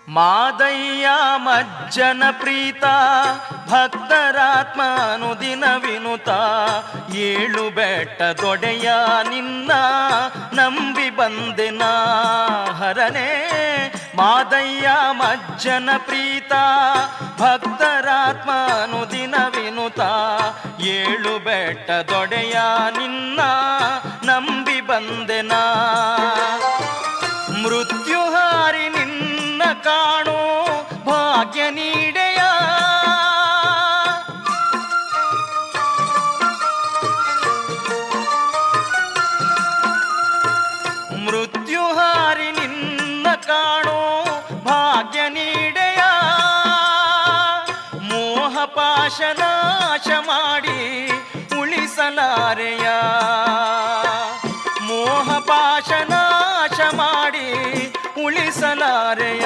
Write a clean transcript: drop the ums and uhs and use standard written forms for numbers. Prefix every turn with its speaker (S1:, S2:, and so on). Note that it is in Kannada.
S1: ಮಾದಯ್ಯ ಮಜ್ಜನ ಪ್ರೀತ ಭಕ್ತರಾತ್ಮ ಅನುದಿನ ವಿನುತ ಏಳು ಬೆಟ್ಟದೊಡೆಯ ನಿನ್ನ ನಂಬಿ ಬಂದೆನಾ ಹರನೇ. ಮಾದಯ್ಯ ಮಜ್ಜನ ಪ್ರೀತ ಭಕ್ತರಾತ್ಮ ಅನುದಿನ ವಿನುತ ಏಳು ಬೆಟ್ಟದೊಡೆಯ ನಿನ್ನ ನಂಬಿ ಬಂದೆನಾ. ಮೃತ್ಯುಹಾರಿ ನಿನ್ನ ಕಾಣೋ ಭಾಗ್ಯ ನೀಡೆಯ. ಮೃತ್ಯುಹಾರಿ ನಿನ್ನ ಕಾಣೋ ಭಾಗ್ಯ ನೀಡೆಯ. ಮೋಹ ಪಾಶ ನಾಶ ಮಾಡಿ ಉಳಿಸಲಾರೆಯ. ಮೋಹ ಪಾಶ ನಾಶ ಮಾಡಿ ಉಳಿಸಲಾರೆಯ.